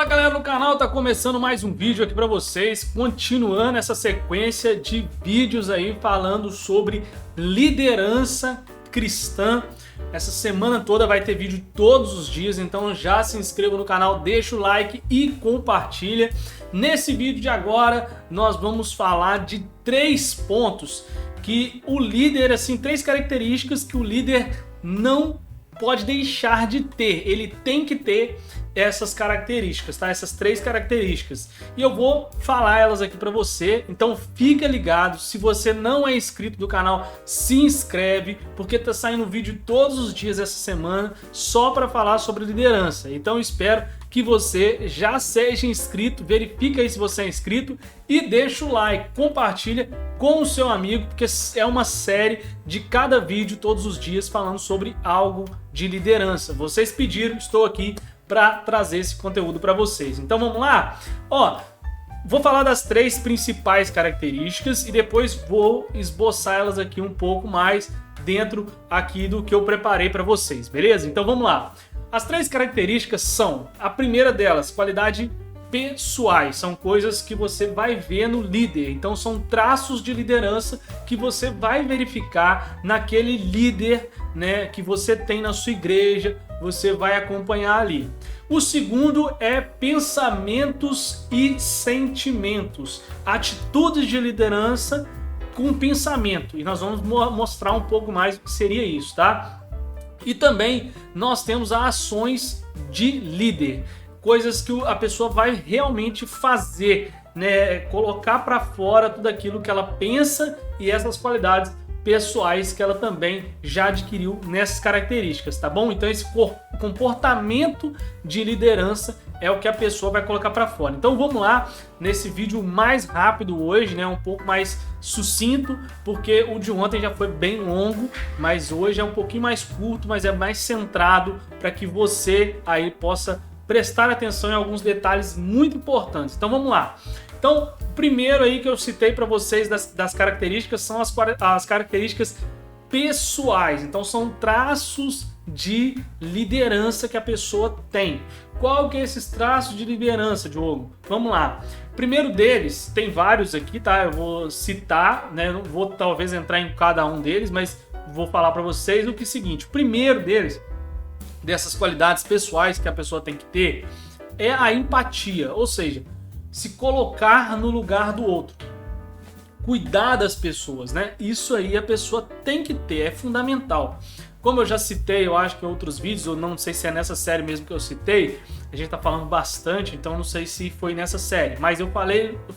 Fala galera do canal, tá começando mais um vídeo aqui pra vocês, continuando essa sequência de vídeos aí falando sobre liderança cristã. Essa semana toda vai ter vídeo todos os dias, então já se inscreva no canal, deixa o like e compartilha. Nesse vídeo de agora nós vamos falar de 3 pontos que o líder, assim, 3 características que o líder não pode deixar de ter. Ele tem que ter essas características, tá? Essas 3 características. E eu vou falar elas aqui para você, então fica ligado. Se você não é inscrito do canal, se inscreve, porque tá saindo vídeo todos os dias essa semana só para falar sobre liderança. Então espero que você já seja inscrito, verifica aí se você é inscrito e deixa o like, compartilha com o seu amigo, porque é uma série de cada vídeo todos os dias falando sobre algo de liderança. Vocês pediram, estou aqui para trazer esse conteúdo para vocês. Então vamos lá? Ó, vou falar das 3 principais características e depois vou esboçar elas aqui um pouco mais dentro aqui do que eu preparei para vocês, beleza? Então vamos lá. As 3 características são, a primeira delas, qualidade pessoais, são coisas que você vai ver no líder, então são traços de liderança que você vai verificar naquele líder, né, que você tem na sua igreja, você vai acompanhar ali. O segundo é pensamentos e sentimentos, atitudes de liderança com pensamento, e nós vamos mostrar um pouco mais o que seria isso, tá? E também nós temos as ações de líder, coisas que a pessoa vai realmente fazer, né? Colocar para fora tudo aquilo que ela pensa e essas qualidades pessoais que ela também já adquiriu nessas características, tá bom? Então esse comportamento de liderança é o que a pessoa vai colocar para fora. Então vamos lá, nesse vídeo mais rápido hoje, né, um pouco mais sucinto, porque o de ontem já foi bem longo, mas hoje é um pouquinho mais curto, mas é mais centrado para que você aí possa prestar atenção em alguns detalhes muito importantes. Então vamos lá. Então, o primeiro aí que eu citei para vocês das características são as características pessoais. Então são traços de liderança que a pessoa tem. Qual que é esses traços de liderança, Diogo? Vamos lá. O primeiro deles, tem vários aqui, tá? Eu vou citar, né? Não vou talvez entrar em cada um deles, mas vou falar para vocês o que é o seguinte. O primeiro deles, dessas qualidades pessoais que a pessoa tem que ter, é a empatia, ou seja, se colocar no lugar do outro, cuidar das pessoas, né? Isso aí a pessoa tem que ter, é fundamental. Como eu já citei, eu acho que em outros vídeos, ou não sei se é nessa série mesmo que eu citei, a gente tá falando bastante, então não sei se foi nessa série, mas eu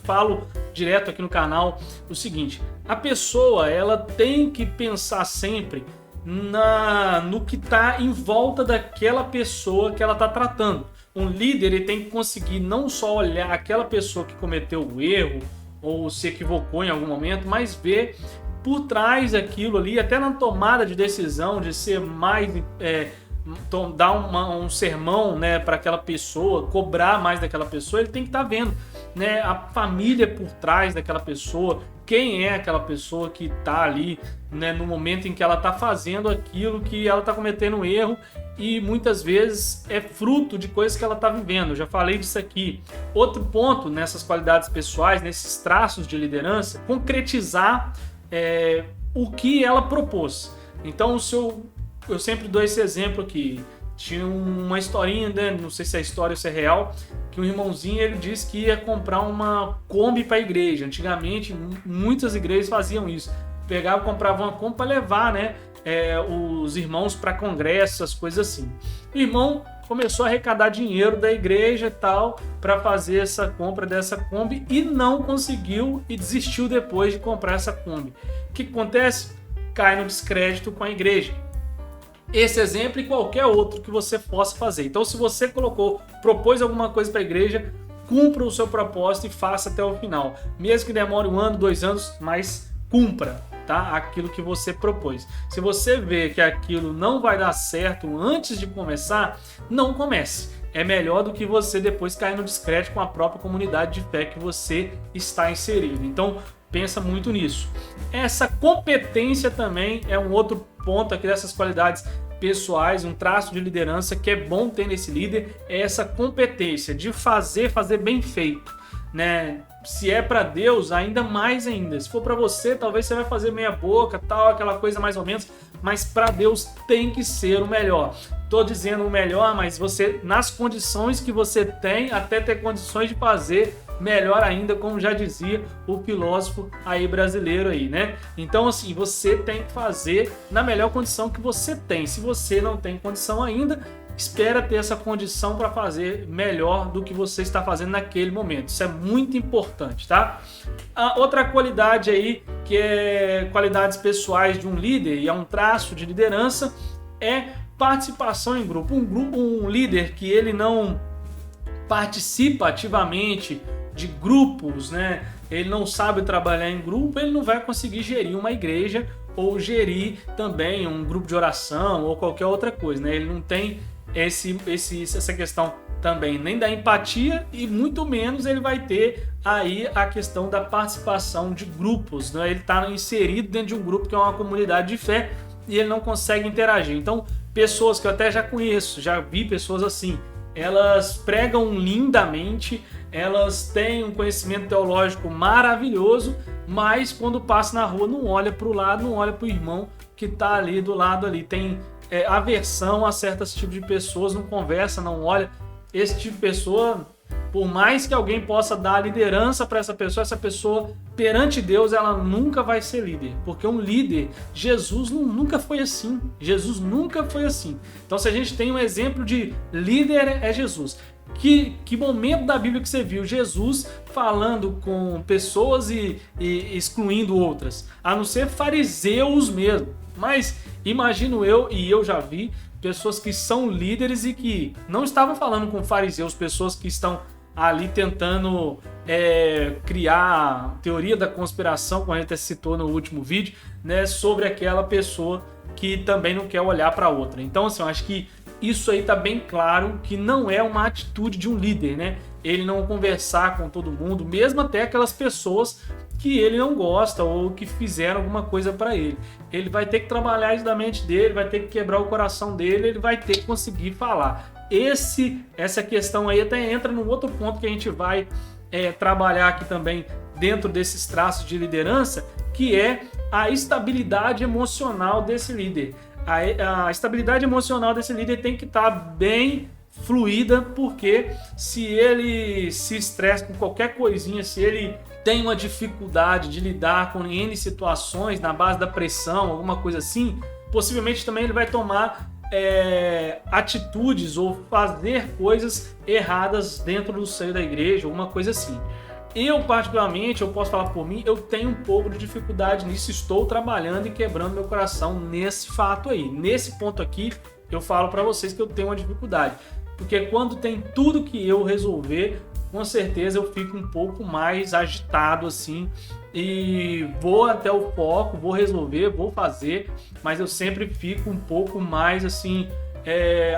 falo direto aqui no canal o seguinte: a pessoa, ela tem que pensar sempre no que está em volta daquela pessoa que ela está tratando. Um líder, ele tem que conseguir não só olhar aquela pessoa que cometeu o erro ou se equivocou em algum momento, mas ver por trás daquilo ali, até na tomada de decisão, de ser mais dar um sermão, né, para aquela pessoa, cobrar mais daquela pessoa. Ele tem que estar vendo, né, a família por trás daquela pessoa, quem é aquela pessoa que está ali, né, no momento em que ela está fazendo aquilo, que ela está cometendo um erro e muitas vezes é fruto de coisas que ela está vivendo. Eu já falei disso aqui. Outro ponto nessas qualidades pessoais, nesses traços de liderança, concretizar o que ela propôs. Então eu sempre dou esse exemplo aqui. Tinha uma historinha, né? Não sei se é história ou se é real, que um irmãozinho, ele disse que ia comprar uma Kombi para a igreja. Antigamente, muitas igrejas faziam isso. Pegavam, compravam uma Kombi para levar, né, os irmãos para congressos, as coisas assim. O irmão começou a arrecadar dinheiro da igreja e tal, para fazer essa compra dessa Kombi e não conseguiu e desistiu depois de comprar essa Kombi. O que acontece? Cai no descrédito com a igreja. Esse exemplo e qualquer outro que você possa fazer. Então, se você propôs alguma coisa para a igreja, cumpra o seu propósito e faça até o final. Mesmo que demore 1 ano, 2 anos, mas cumpra, tá? Aquilo que você propôs. Se você vê que aquilo não vai dar certo antes de começar, não comece. É melhor do que você depois cair no descrédito com a própria comunidade de fé que você está inserido. Então, pensa muito nisso. Essa competência também é um outro ponto aqui dessas qualidades pessoais, um traço de liderança que é bom ter nesse líder é essa competência de fazer bem feito, né? Se é para Deus, ainda mais ainda. Se for para você, talvez você vai fazer meia boca, tal, aquela coisa mais ou menos, mas para Deus tem que ser o melhor. Tô dizendo o melhor, mas você, nas condições que você tem, até ter condições de fazer melhor ainda, como já dizia o filósofo aí brasileiro aí, né? Então, assim, você tem que fazer na melhor condição que você tem. Se você não tem condição ainda, espera ter essa condição para fazer melhor do que você está fazendo naquele momento. Isso é muito importante, tá? A outra qualidade aí, que é qualidades pessoais de um líder e é um traço de liderança, é participação em grupo. Um líder que ele não participa ativamente de grupos, né? Ele não sabe trabalhar em grupo, ele não vai conseguir gerir uma igreja ou gerir também um grupo de oração ou qualquer outra coisa, né? Ele não tem essa questão também nem da empatia e muito menos ele vai ter aí a questão da participação de grupos, né? Ele está inserido dentro de um grupo que é uma comunidade de fé e ele não consegue interagir. Então, pessoas que eu até já conheço, já vi pessoas assim, elas pregam lindamente, elas têm um conhecimento teológico maravilhoso, mas quando passa na rua não olha para o lado, não olha para o irmão que está ali do lado ali, tem aversão a certos tipos de pessoas, não conversa, não olha. Esse tipo de pessoa, por mais que alguém possa dar liderança para essa pessoa perante Deus, ela nunca vai ser líder, porque um líder, Jesus nunca foi assim. Jesus nunca foi assim. Então, se a gente tem um exemplo de líder, é Jesus. Que momento da Bíblia que você viu Jesus falando com pessoas e excluindo outras? A não ser fariseus mesmo. Mas imagino eu, e eu já vi, pessoas que são líderes e que não estavam falando com fariseus, pessoas que estão ali tentando criar teoria da conspiração, como a gente citou no último vídeo, né, sobre aquela pessoa que também não quer olhar para outra. Então, assim, eu acho que isso aí tá bem claro que não é uma atitude de um líder, né? Ele não conversar com todo mundo, mesmo até aquelas pessoas que ele não gosta ou que fizeram alguma coisa para ele. Ele vai ter que trabalhar isso da mente dele, vai ter que quebrar o coração dele, ele vai ter que conseguir falar. Essa questão aí até entra num outro ponto que a gente vai trabalhar aqui também dentro desses traços de liderança, que é a estabilidade emocional desse líder. A estabilidade emocional desse líder tem que estar bem fluida, porque se ele se estressa com qualquer coisinha, se ele tem uma dificuldade de lidar com N situações na base da pressão, alguma coisa assim, possivelmente também ele vai tomar atitudes ou fazer coisas erradas dentro do seio da igreja, alguma coisa assim. Eu, particularmente, eu posso falar por mim, eu tenho um pouco de dificuldade nisso, estou trabalhando e quebrando meu coração nesse fato aí. Nesse ponto aqui, eu falo para vocês que eu tenho uma dificuldade. Porque quando tem tudo que eu resolver, com certeza eu fico um pouco mais agitado assim e vou até o foco, vou resolver, vou fazer, mas eu sempre fico um pouco mais assim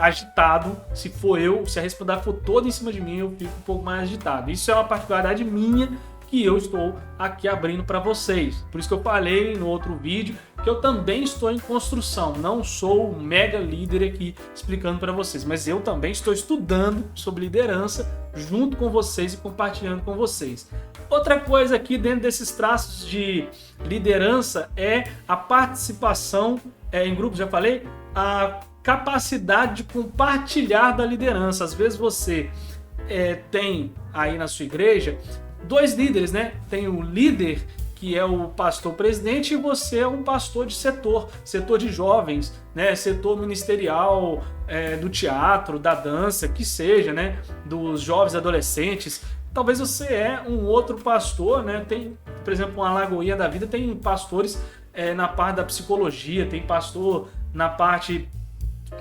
agitado. Se a responsabilidade for toda em cima de mim, eu fico um pouco mais agitado. Isso é uma particularidade minha que eu estou aqui abrindo para vocês. Por isso que eu falei no outro vídeo que eu também estou em construção. Não sou um mega líder aqui explicando para vocês, mas eu também estou estudando sobre liderança junto com vocês e compartilhando com vocês. Outra coisa aqui dentro desses traços de liderança é a participação em grupos, já falei, a capacidade de compartilhar da liderança. Às vezes você tem aí na sua igreja dois líderes, né? Tem o líder que é o pastor presidente e você é um pastor de setor de jovens, né? Setor ministerial, do teatro, da dança, que seja, né? Dos jovens adolescentes. Talvez você é um outro pastor, né? Tem, por exemplo, uma Lagoinha da Vida, tem pastores na parte da psicologia, tem pastor na parte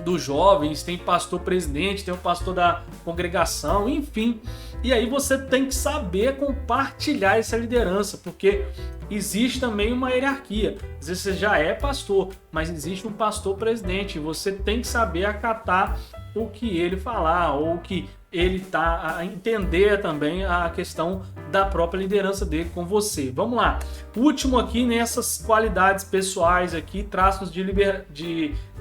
dos jovens, tem pastor presidente, tem o pastor da congregação, enfim. E aí você tem que saber compartilhar essa liderança, porque existe também uma hierarquia. Às vezes você já é pastor, mas existe um pastor presidente, e você tem que saber acatar o que ele falar, ou o que ele tá a entender também a questão da própria liderança dele com você. Vamos lá. Último aqui nessas qualidades pessoais aqui, traços de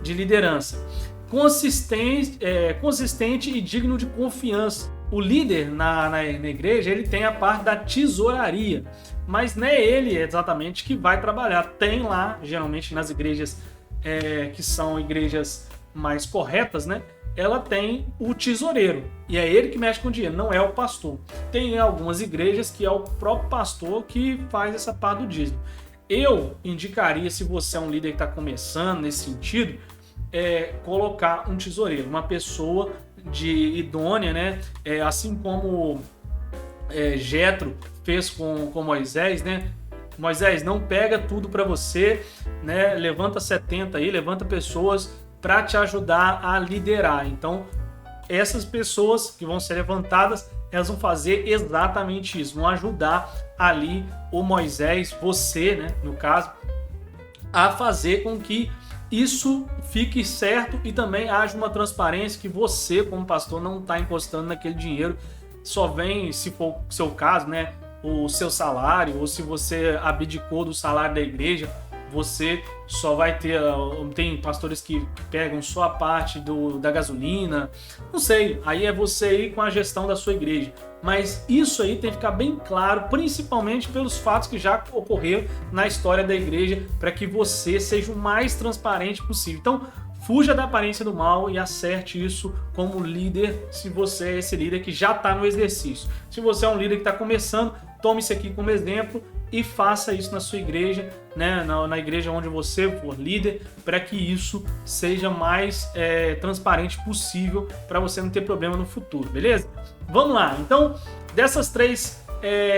liderança. Consistente e digno de confiança. O líder na igreja, ele tem a parte da tesouraria, mas não é ele exatamente que vai trabalhar. Tem lá, geralmente nas igrejas que são igrejas mais corretas, né? Ela tem o tesoureiro, e é ele que mexe com o dinheiro, não é o pastor. Tem algumas igrejas que é o próprio pastor que faz essa parte do dízimo. Eu indicaria, se você é um líder que está começando nesse sentido, colocar um tesoureiro, uma pessoa idônea, né? Assim como Jetro fez com Moisés, né? Moisés, não pega tudo para você, né? Levanta 70 aí, levanta pessoas para te ajudar a liderar. Então, essas pessoas que vão ser levantadas, elas vão fazer exatamente isso, vão ajudar ali o Moisés, você, né, no caso, a fazer com que isso fique certo e também haja uma transparência que você, como pastor, não está encostando naquele dinheiro, só vem, se for o seu caso, né, o seu salário, ou se você abdicou do salário da igreja, você só vai ter... Tem pastores que pegam só a parte da gasolina, não sei, aí é você ir com a gestão da sua igreja. Mas isso aí tem que ficar bem claro, principalmente pelos fatos que já ocorreram na história da igreja, para que você seja o mais transparente possível. Então, fuja da aparência do mal e acerte isso como líder, se você é esse líder que já está no exercício. Se você é um líder que está começando, tome isso aqui como exemplo e faça isso na sua igreja, né? Na igreja onde você for líder, para que isso seja mais transparente possível, para você não ter problema no futuro, beleza? Vamos lá, então, dessas 3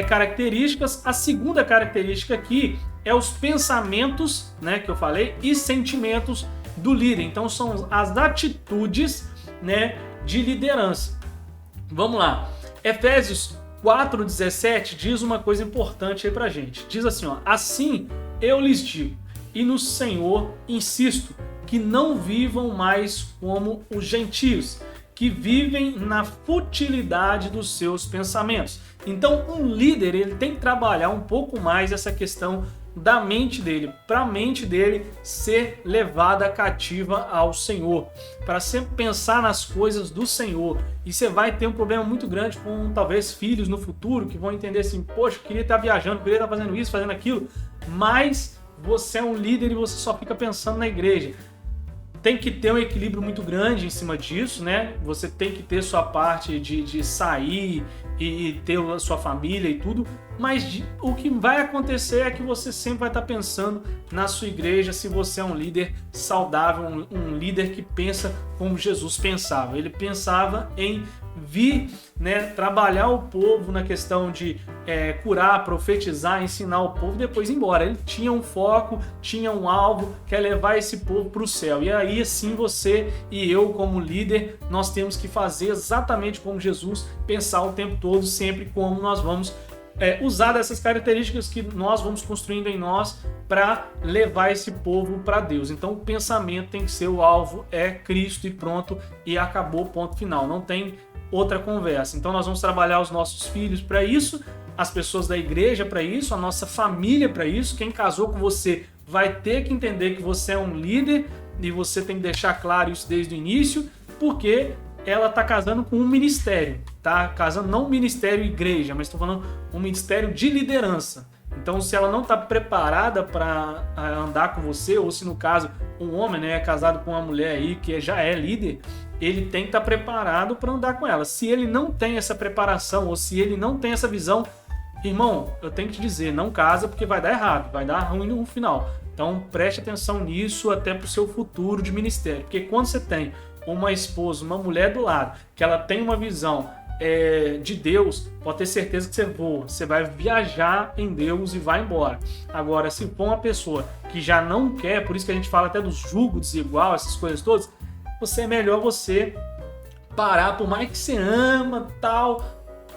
características, a segunda característica aqui é os pensamentos, né, que eu falei, e sentimentos do líder. Então, são as atitudes, né, de liderança. Vamos lá, Efésios 4:17 diz uma coisa importante aí pra gente. Diz assim, ó: assim eu lhes digo, e no Senhor insisto, que não vivam mais como os gentios, que vivem na futilidade dos seus pensamentos. Então, um líder, ele tem que trabalhar um pouco mais essa questão da mente dele, para a mente dele ser levada cativa ao Senhor, para sempre pensar nas coisas do Senhor. E você vai ter um problema muito grande com talvez filhos no futuro que vão entender assim: poxa, queria estar viajando, queria estar fazendo isso, fazendo aquilo, mas você é um líder e você só fica pensando na igreja. Tem que ter um equilíbrio muito grande em cima disso, né? Você tem que ter sua parte de sair e ter a sua família e tudo, mas o que vai acontecer é que você sempre vai estar pensando na sua igreja, se você é um líder saudável, um líder que pensa como Jesus pensava. Ele pensava em vir, né, trabalhar o povo na questão de curar, profetizar, ensinar o povo e depois ir embora. Ele tinha um foco, tinha um alvo, que é levar esse povo para o céu. E aí sim você e eu, como líder, nós temos que fazer exatamente como Jesus, pensar o tempo todo, sempre como nós vamos usar dessas características que nós vamos construindo em nós para levar esse povo para Deus. Então o pensamento tem que ser o alvo, é Cristo e pronto, e acabou, ponto final. Não tem outra conversa. Então nós vamos trabalhar os nossos filhos para isso, as pessoas da igreja para isso, a nossa família para isso. Quem casou com você vai ter que entender que você é um líder e você tem que deixar claro isso desde o início, porque ela está casando com um ministério, tá? Casando não um ministério igreja, mas estou falando um ministério de liderança. Então, se ela não está preparada para andar com você, ou se no caso um homem, né, é casado com uma mulher aí que já é líder, ele tem que estar preparado para andar com ela. Se ele não tem essa preparação, ou se ele não tem essa visão, irmão, eu tenho que te dizer, não casa, porque vai dar errado, vai dar ruim no final. Então preste atenção nisso até para o seu futuro de ministério, porque quando você tem uma esposa, uma mulher do lado, que ela tem uma visão de Deus, pode ter certeza que você voa, você vai viajar em Deus e vai embora. Agora, se for uma pessoa que já não quer, por isso que a gente fala até do jugo desigual, essas coisas todas, é melhor você parar, por mais que você ama, tal,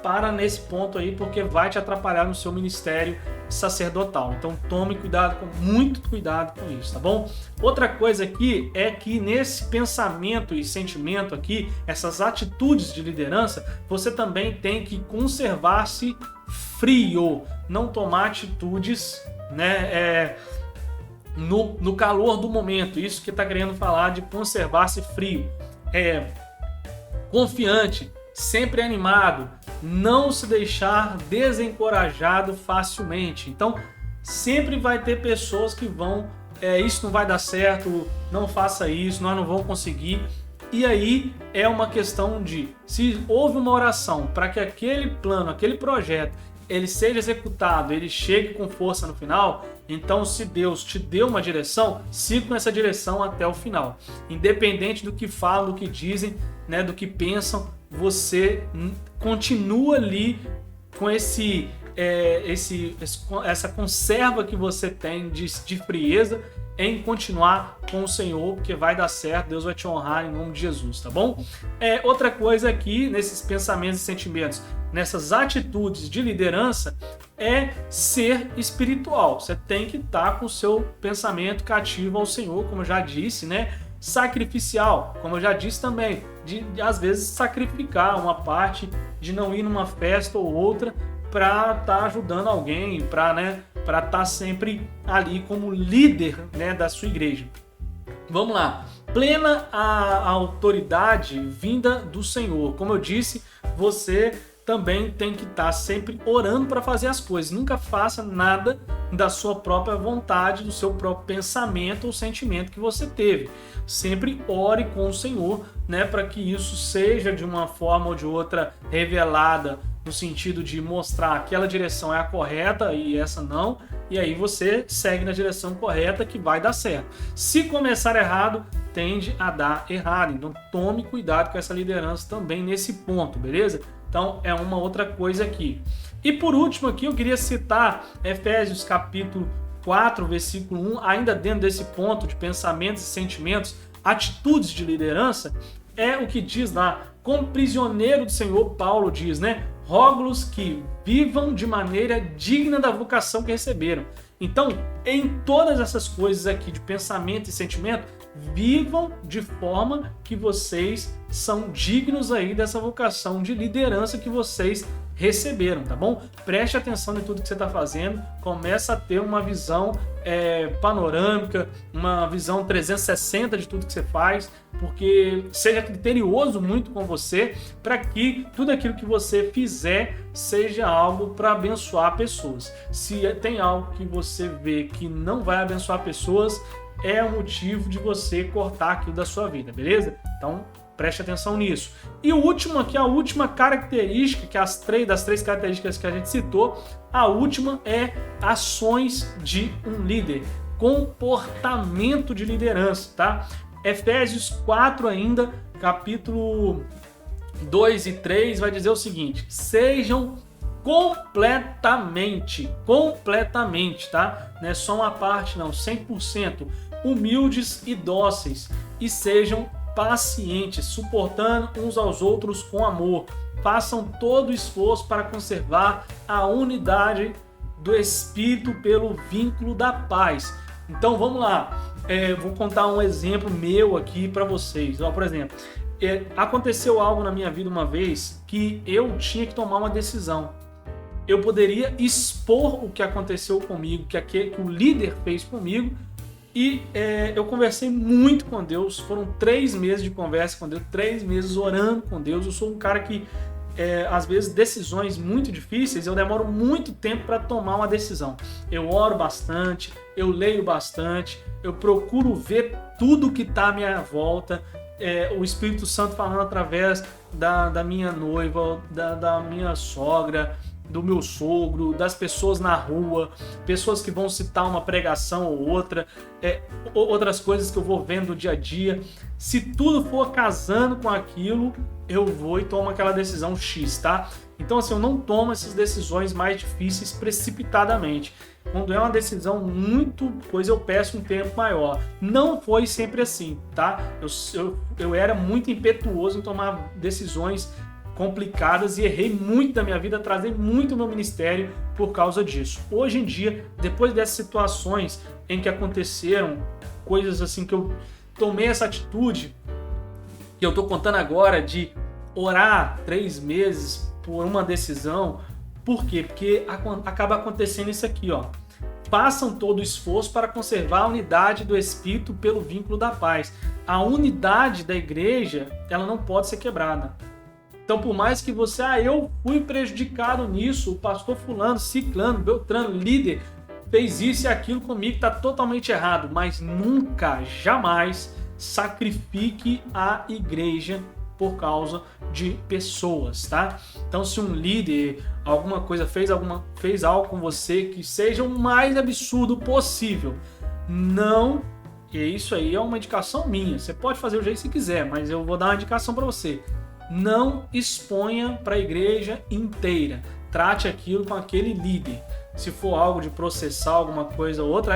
para nesse ponto aí, porque vai te atrapalhar no seu ministério sacerdotal. Então tome cuidado, muito cuidado com isso, tá bom? Outra coisa aqui é que nesse pensamento e sentimento aqui, essas atitudes de liderança, você também tem que conservar-se frio, não tomar atitudes, né, no calor do momento. Isso que está querendo falar de conservar-se frio. Confiante, sempre animado, não se deixar desencorajado facilmente. Então, sempre vai ter pessoas que vão, isso não vai dar certo, não faça isso, nós não vamos conseguir. E aí é uma questão de, se houve uma oração para que aquele plano, aquele projeto, ele seja executado, ele chegue com força no final, então se Deus te deu uma direção, siga com essa direção até o final. Independente do que falam, do que dizem, né, do que pensam, você continua ali com essa conserva que você tem de frieza em continuar com o Senhor, porque vai dar certo, Deus vai te honrar em nome de Jesus, tá bom? Outra coisa aqui, nesses pensamentos e sentimentos, nessas atitudes de liderança, é ser espiritual. Você tem que estar com o seu pensamento cativo ao Senhor, como eu já disse, né? Sacrificial, como eu já disse também, de às vezes sacrificar uma parte, de não ir numa festa ou outra para estar ajudando alguém, para estar sempre ali como líder, né, da sua igreja. Vamos lá. Plena a autoridade vinda do Senhor. Como eu disse, você também tem que estar sempre orando para fazer as coisas. Nunca faça nada da sua própria vontade, do seu próprio pensamento ou sentimento que você teve. Sempre ore com o Senhor, né, para que isso seja de uma forma ou de outra revelada, no sentido de mostrar aquela direção é a correta e essa não, e aí você segue na direção correta que vai dar certo. Se começar errado, tende a dar errado. Então tome cuidado com essa liderança também nesse ponto, beleza? Então é uma outra coisa aqui. E por último aqui eu queria citar Efésios capítulo 4, versículo 1, ainda dentro desse ponto de pensamentos e sentimentos, atitudes de liderança, é o que diz lá, como prisioneiro do Senhor, Paulo diz, né? Rogo-lhes que vivam de maneira digna da vocação que receberam. Então, em todas essas coisas aqui de pensamento e sentimento, vivam de forma que vocês são dignos aí dessa vocação de liderança que vocês receberam, tá bom? Preste atenção em tudo que você está fazendo, começa a ter uma visão panorâmica, uma visão 360 de tudo que você faz, porque seja criterioso muito com você, para que tudo aquilo que você fizer seja algo para abençoar pessoas. Se tem algo que você vê que não vai abençoar pessoas, é o motivo de você cortar aquilo da sua vida, beleza? Então, preste atenção nisso. E o último aqui, a última característica, que das três características que a gente citou, a última é ações de um líder, comportamento de liderança, tá? Efésios 4 ainda, capítulo 2 e 3, vai dizer o seguinte: sejam completamente, tá? Não é só uma parte não, 100%, humildes e dóceis, e sejam pacientes, suportando uns aos outros com amor. Façam todo o esforço para conservar a unidade do Espírito pelo vínculo da paz. Então vamos lá, vou contar um exemplo meu aqui para vocês. Por exemplo, aconteceu algo na minha vida uma vez que eu tinha que tomar uma decisão. Eu poderia expor o que aconteceu comigo, que o líder fez comigo, e eu conversei muito com Deus. Foram 3 meses de conversa com Deus, 3 meses orando com Deus. Eu sou um cara que, às vezes, decisões muito difíceis, eu demoro muito tempo para tomar uma decisão. Eu oro bastante, eu leio bastante, eu procuro ver tudo que está à minha volta, o Espírito Santo falando através da minha noiva, da minha sogra, do meu sogro, das pessoas na rua, pessoas que vão citar uma pregação ou outra, outras coisas que eu vou vendo no dia a dia. Se tudo for casando com aquilo, eu vou e tomo aquela decisão X, tá? Então, assim, eu não tomo essas decisões mais difíceis precipitadamente. Quando é uma decisão muito coisa, eu peço um tempo maior. Não foi sempre assim, tá? Eu era muito impetuoso em tomar decisões complicadas e errei muito da minha vida, atrasei muito o meu ministério por causa disso. Hoje em dia, depois dessas situações em que aconteceram coisas assim que eu tomei essa atitude, que eu tô contando agora de orar 3 meses por uma decisão. Por quê? Porque acaba acontecendo isso aqui, ó. Façam todo o esforço para conservar a unidade do Espírito pelo vínculo da paz. A unidade da igreja, ela não pode ser quebrada. Então, por mais que você, eu fui prejudicado nisso, o pastor fulano, ciclano, beltrano, líder, fez isso e aquilo comigo, está totalmente errado. Mas nunca, jamais sacrifique a igreja por causa de pessoas, tá? Então, se um líder, alguma coisa fez algo com você que seja o mais absurdo possível, não, e isso aí é uma indicação minha. Você pode fazer o jeito que quiser, mas eu vou dar uma indicação para você. Não exponha para a igreja inteira. Trate aquilo com aquele líder. Se for algo de processar alguma coisa ou outra,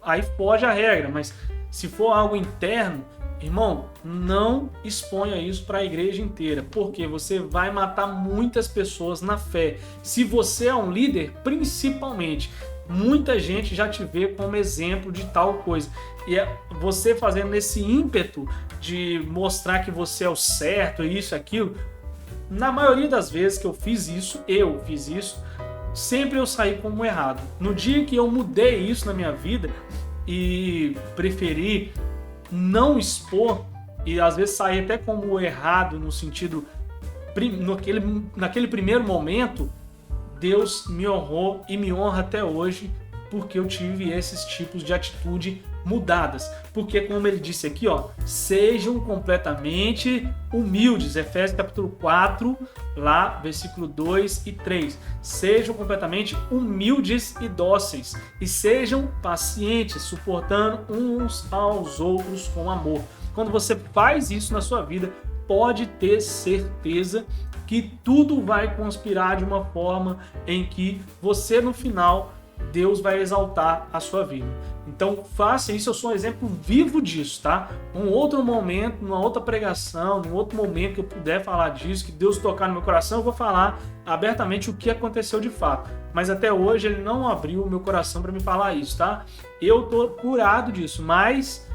aí foge a regra, mas se for algo interno, irmão, não exponha isso para a igreja inteira, porque você vai matar muitas pessoas na fé. Se você é um líder, principalmente, muita gente já te vê como exemplo de tal coisa. E é você fazendo esse ímpeto de mostrar que você é o certo, isso, aquilo. Na maioria das vezes que eu fiz isso, sempre eu saí como errado. No dia que eu mudei isso na minha vida e preferi não expor, e às vezes sair até como errado no sentido, naquele primeiro momento, Deus me honrou e me honra até hoje, porque eu tive esses tipos de atitude mudadas. Porque, como ele disse aqui, ó, sejam completamente humildes. Efésios capítulo 4, lá, versículo 2 e 3. Sejam completamente humildes e dóceis. E sejam pacientes, suportando uns aos outros com amor. Quando você faz isso na sua vida, pode ter certeza que tudo vai conspirar de uma forma em que você, no final, Deus vai exaltar a sua vida. Então faça isso, eu sou um exemplo vivo disso, tá? Um outro momento, numa outra pregação, num outro momento que eu puder falar disso, que Deus tocar no meu coração, eu vou falar abertamente o que aconteceu de fato. Mas até hoje ele não abriu o meu coração para me falar isso, tá? Eu tô curado disso, mas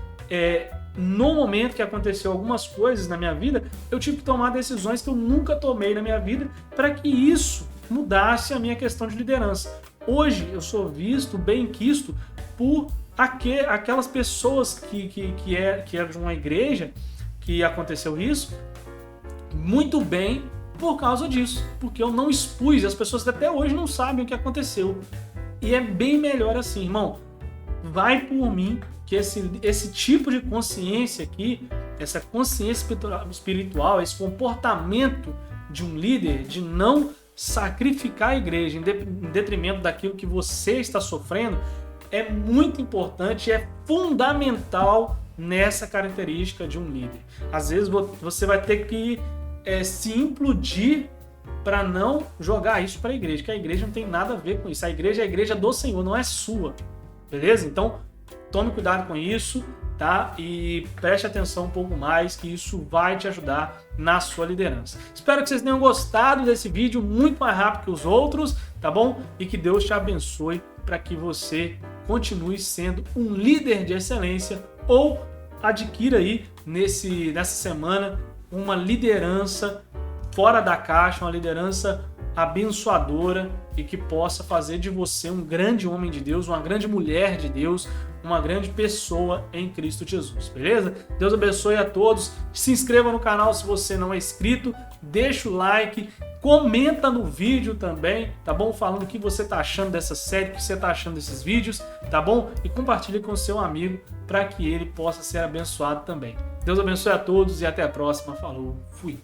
no momento que aconteceu algumas coisas na minha vida, eu tive que tomar decisões que eu nunca tomei na minha vida para que isso mudasse a minha questão de liderança. Hoje eu sou visto, bem quisto, por aquelas pessoas que é de uma igreja que aconteceu isso, muito bem por causa disso, porque eu não expus, e as pessoas até hoje não sabem o que aconteceu. E é bem melhor assim, irmão. Vai por mim que esse tipo de consciência aqui, essa consciência espiritual, esse comportamento de um líder, de não sacrificar a igreja em detrimento daquilo que você está sofrendo, é muito importante, é fundamental nessa característica de um líder. Às vezes você vai ter que se implodir para não jogar isso para a igreja, que a igreja não tem nada a ver com isso. A igreja é a igreja do Senhor, não é sua. Beleza? Então, tome cuidado com isso, tá? E preste atenção um pouco mais, que isso vai te ajudar na sua liderança. Espero que vocês tenham gostado desse vídeo, muito mais rápido que os outros, tá bom? E que Deus te abençoe para que você continue sendo um líder de excelência ou adquira aí nessa semana uma liderança fora da caixa, uma liderança abençoadora e que possa fazer de você um grande homem de Deus, uma grande mulher de Deus, uma grande pessoa em Cristo Jesus, beleza? Deus abençoe a todos, se inscreva no canal se você não é inscrito, deixa o like, comenta no vídeo também, tá bom? Falando o que você tá achando dessa série, o que você tá achando desses vídeos, tá bom? E compartilhe com o seu amigo para que ele possa ser abençoado também. Deus abençoe a todos e até a próxima. Falou, fui!